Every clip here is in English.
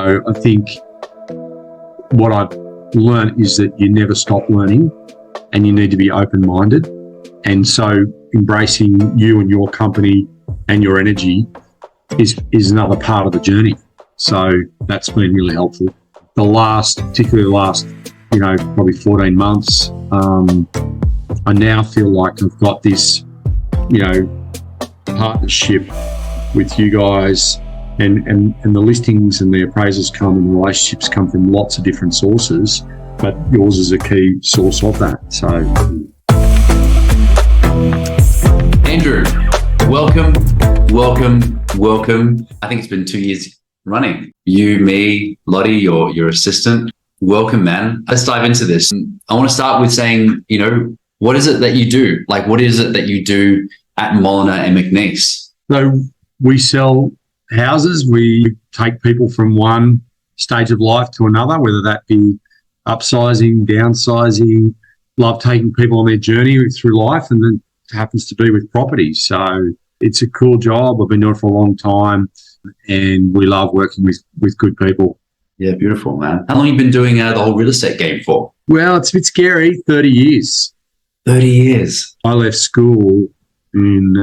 I think what I've learned is that you never stop learning and you need to be open-minded. And so embracing you and your company and your energy is another part of the journey. So that's been really helpful. Particularly the last, probably 14 months, I now feel like I've got this, partnership with you guys, and the listings and the appraisals come and the relationships come from lots of different sources, but yours is a key source of that. So, Andrew, welcome. I think it's been 2 years running. You, me, Lottie, your assistant. Welcome, man. Let's dive into this. I want to start with saying, what is it that you do? Like, what is it that you do at Molyneux and McNeese? So we sell houses. We take people from one stage of life to another, whether that be upsizing, downsizing. Love taking people on their journey through life, and then it happens to be with property. So it's a cool job. I've been doing it for a long time, and we love working with good people. Yeah, beautiful, man. How long have you been doing the whole real estate game for? Well, it's a bit scary, 30 years. 30 years. I left school in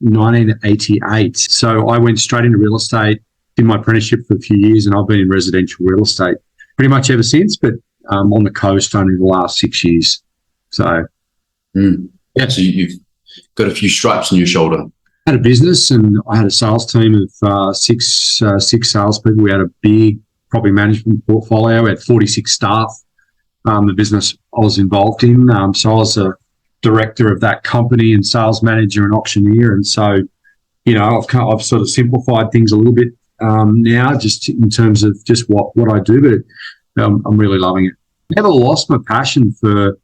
1988. So I went straight into real estate, did my apprenticeship for a few years, and I've been in residential real estate pretty much ever since, but on the coast only the last 6 years. So, yeah. So you've got a few stripes on your shoulder. I had a business, and I had a sales team of six salespeople. We had a big property management portfolio. We had 46 staff. The business I was involved in. So I was a director of that company and sales manager and auctioneer. And so, I've sort of simplified things a little bit now, just in terms of just what I do, but I'm really loving it. Never lost my passion for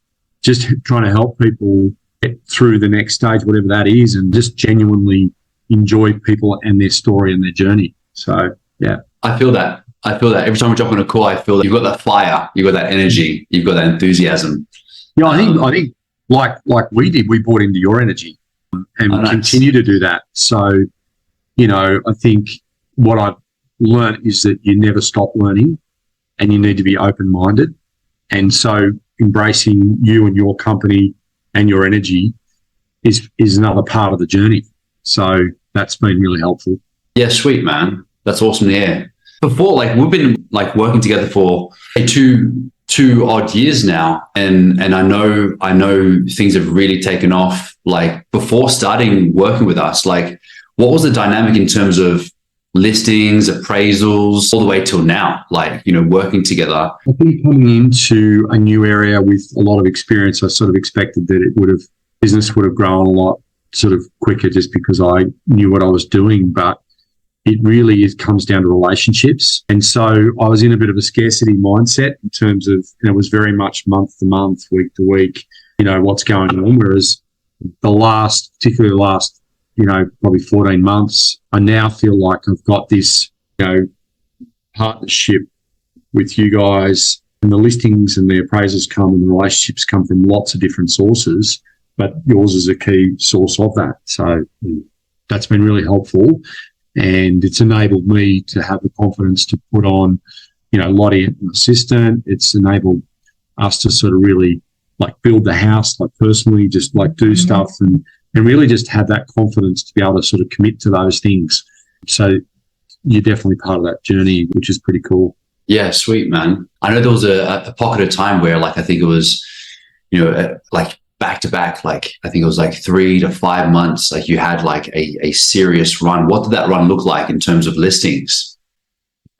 just trying to help people get through the next stage, whatever that is, and just genuinely enjoy people and their story and their journey. So, yeah. I feel that. Every time we jump on a call, I feel that you've got that fire, you've got that energy, you've got that enthusiasm. Yeah, I think like we did, we bought into your energy and continue to do that. So, I think what I've learned is that you never stop learning and you need to be open-minded. And so embracing you and your company and your energy is another part of the journey. So that's been really helpful. Yeah, sweet, man. That's awesome to hear. Before, we've been working together for two odd years now, and I know things have really taken off. Before starting working with us, what was the dynamic in terms of listings, appraisals, all the way till now? Working together. I think coming into a new area with a lot of experience, I sort of expected that business would have grown a lot sort of quicker, just because I knew what I was doing, but it really comes down to relationships. And so I was in a bit of a scarcity mindset in terms of, it was very much month to month, week to week, what's going on. Whereas particularly the last, probably 14 months, I now feel like I've got this, partnership with you guys, and the listings and the appraisals come and the relationships come from lots of different sources, but yours is a key source of that. So that's been really helpful. And it's enabled me to have the confidence to put on, Lottie, an assistant. It's enabled us to sort of really build the house, personally, just do stuff and really just have that confidence to be able to sort of commit to those things. So you're definitely part of that journey, which is pretty cool. Yeah, sweet, man. I know there was a pocket of time where I think it was, back to back, I think it was 3 to 5 months, you had a serious run. What did that run look like in terms of listings?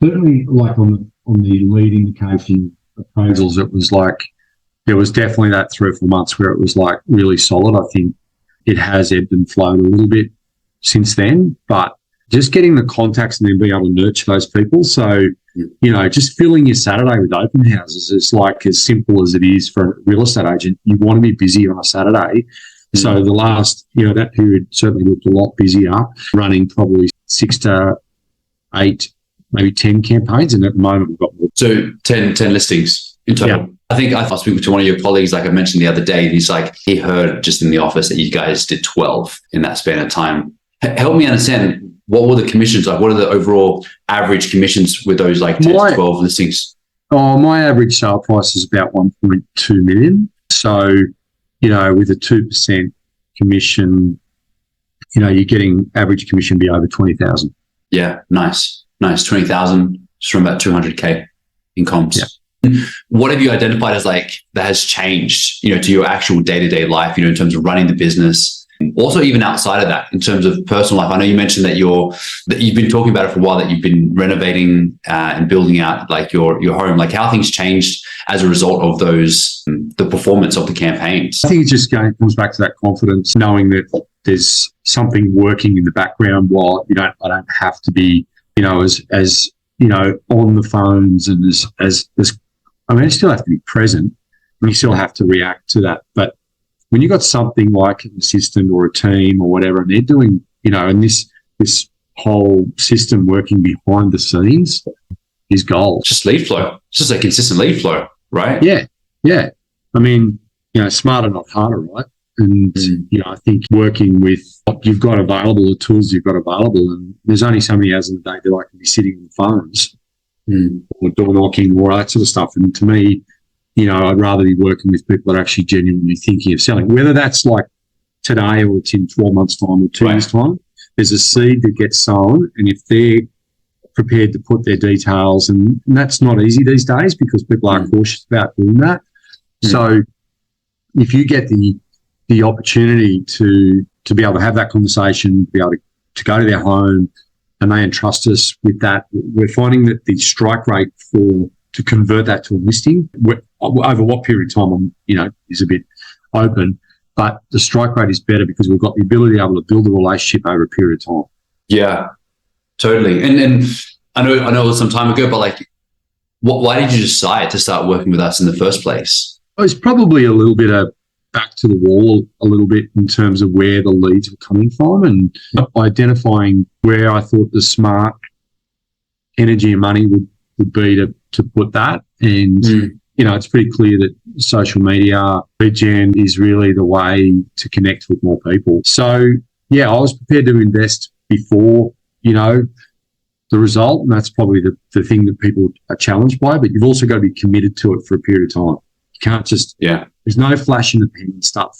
Certainly on the lead indication appraisals, it was there was definitely that 3 or 4 months where it was really solid. I think it has ebbed and flowed a little bit since then, but just getting the contacts and then being able to nurture those people. So, just filling your Saturday with open houses is as simple as it is for a real estate agent. You want to be busy on a Saturday. So the last, that period certainly looked a lot busier, running probably 6 to 8, maybe 10 campaigns. And at the moment, we've got more. So 10 listings in total. Yeah. I think I was speaking to one of your colleagues, I mentioned the other day, and he's he heard just in the office that you guys did 12 in that span of time. Help me understand, what were the commissions like? What are the overall average commissions with those like 10 to 12 listings? Oh, my average sale price is about 1.2 million. So, with a 2% commission, you're getting average commission be over 20,000. Yeah, nice. 20,000 just from about 200K in comms. Yeah. What have you identified as like that has changed, to your actual day-to-day life, in terms of running the business? Also, even outside of that, in terms of personal life, I know you mentioned that you've been talking about it for a while, that you've been renovating and building out like your home. Like, how things changed as a result of those, the performance of the campaigns. I think it just comes back to that confidence, knowing that there's something working in the background while I don't have to be, as on the phones and as I still have to be present, and you still have to react to that. But when you've got something like an assistant or a team or whatever, and they're doing, and this whole system working behind the scenes is gold. Just lead flow. It's just a consistent lead flow, right? Yeah. Yeah. Smarter, not harder, right? And, I think working with what you've got available, the tools you've got available, and there's only so many hours in the day that I can be sitting on the phones or door knocking or that sort of stuff. And to me, I'd rather be working with people that are actually genuinely thinking of selling, whether that's like today or it's in 12 months' time or 2 years' time. There's a seed that gets sown, and if they're prepared to put their details, and that's not easy these days because people are cautious about doing that. So if you get the opportunity to be able to have that conversation, be able to go to their home, and they entrust us with that, we're finding that the strike rate to convert that to a listing, over what period of time, is a bit open, but the strike rate is better because we've got the ability to be able to build a relationship over a period of time. Yeah, totally. And I know it was some time ago, but like, why did you decide to start working with us in the first place? It was probably a little bit of back to the wall a little bit in terms of where the leads were coming from and identifying where I thought the smart energy and money would be to put that. And, it's pretty clear that social media, lead gen is really the way to connect with more people. So, I was prepared to invest before, the result. And that's probably the thing that people are challenged by, but you've also got to be committed to it for a period of time. You can't just, there's no flash in the pan and stuff.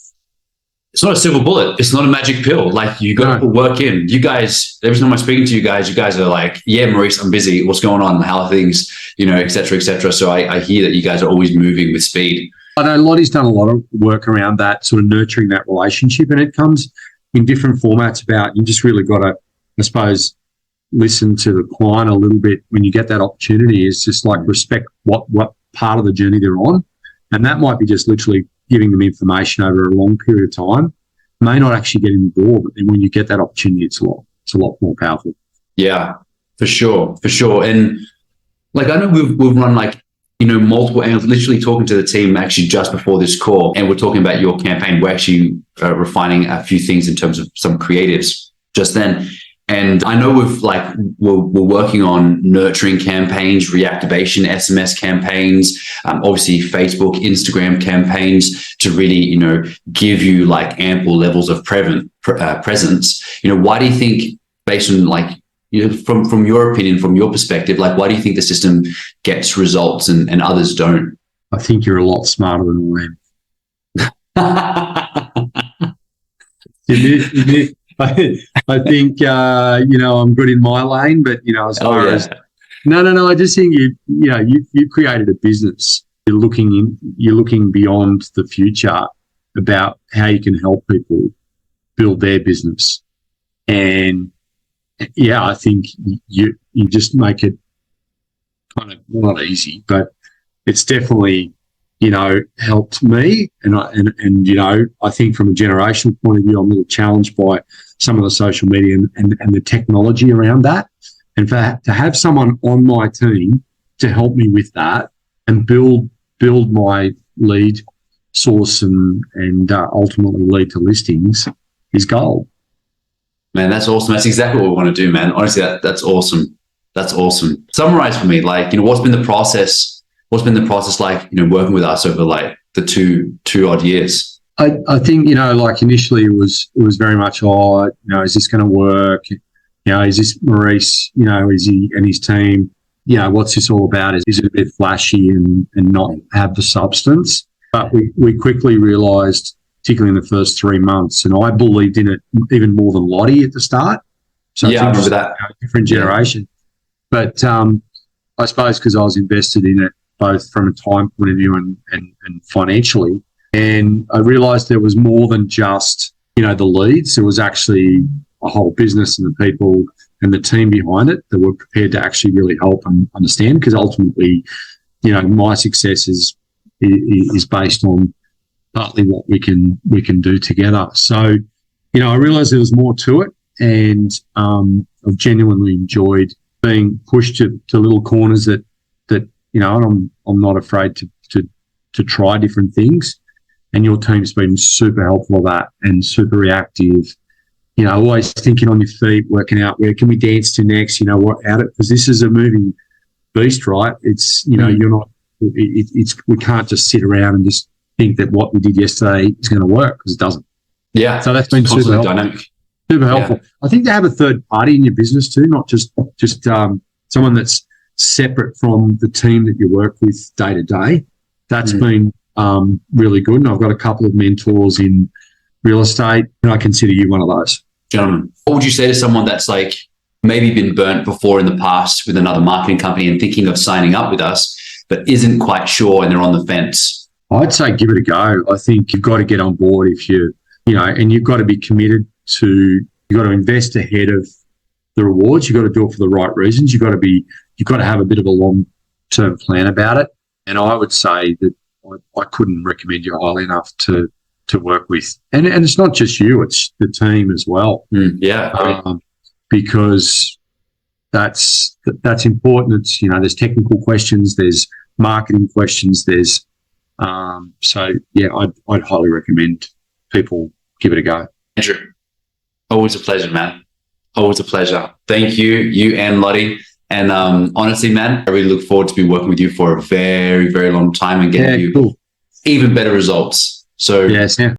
It's not a silver bullet. It's not a magic pill. Like, you got to put work in. You guys, every time I'm speaking to you guys are like, yeah, Maurice, I'm busy. What's going on? How are things? Et cetera, et cetera. So I hear that you guys are always moving with speed. I know Lottie's done a lot of work around that, sort of nurturing that relationship, and it comes in different formats about, you just really got to, I suppose, listen to the client a little bit when you get that opportunity. Is just like respect what part of the journey they're on. And that might be just literally giving them information over a long period of time. May not actually get in the door, but then when you get that opportunity, it's a lot more powerful. Yeah, for sure. And like, I know we've run like, multiple angles, literally talking to the team actually just before this call, and we're talking about your campaign. We're actually refining a few things in terms of some creatives just then. And I know we're working on nurturing campaigns, reactivation, SMS campaigns, obviously Facebook, Instagram campaigns to really, give you like ample levels of presence. Why do you think, based on like, from your opinion, from your perspective, like, why do you think the system gets results and others don't? I think you're a lot smarter than I am. I think, I'm good in my lane, but, as far as, no, I just think you've created a business. You're looking beyond the future about how you can help people build their business. And I think you just make it kind of not easy, but it's definitely, helped me. And I think from a generational point of view, I'm a little challenged by some of the social media and the technology around that. And to have someone on my team to help me with that and build my lead source and ultimately lead to listings is gold. Man, that's awesome. That's exactly what we want to do, man. Honestly, that's awesome. That's awesome. Summarize for me, like, what's been the process? What's been the process like, working with us over like the two odd years? I think, like initially it was very much, is this going to work? is this Maurice, is he and his team, what's this all about? Is it a bit flashy and not have the substance? But we quickly realised, particularly in the first 3 months, and I believed in it even more than Lottie at the start. So yeah, I remember that. Different generation. Yeah. But I suppose because I was invested in it both from a time point of view and financially, and I realised there was more than just, the leads. There was actually a whole business and the people and the team behind it that were prepared to actually really help and understand, because ultimately, my success is based on partly what we can do together. So, I realised there was more to it, and I've genuinely enjoyed being pushed to little corners that and I'm not afraid to try different things. And your team's been super helpful with that and super reactive. Always thinking on your feet, working out where can we dance to next. What out it, because this is a moving beast, right? It's you're not. We can't just sit around and just think that what we did yesterday is going to work, because it doesn't. Yeah. So that's been super helpful. Dynamic. Super helpful. Yeah. I think to have a third party in your business too, not just someone that's separate from the team that you work with day to day. That's been really good. And I've got a couple of mentors in real estate, and I consider you one of those. Gentlemen, what would you say to someone that's like maybe been burnt before in the past with another marketing company and thinking of signing up with us, but isn't quite sure and they're on the fence? I'd say give it a go. I think you've got to get on board if and you've got to be committed to, you've got to invest ahead of the rewards. You've got to do it for the right reasons. You've got to have a bit of a long-term plan about it. And I would say that I couldn't recommend you highly enough to work with. And it's not just you, it's the team as well. Because that's important. It's, there's technical questions, there's marketing questions, there's I'd highly recommend people give it a go. Andrew, always a pleasure, man. Always a pleasure. Thank you, you and Lottie. And honestly, man, I really look forward to be working with you for a very, very long time and getting you even better results. So yes, yeah.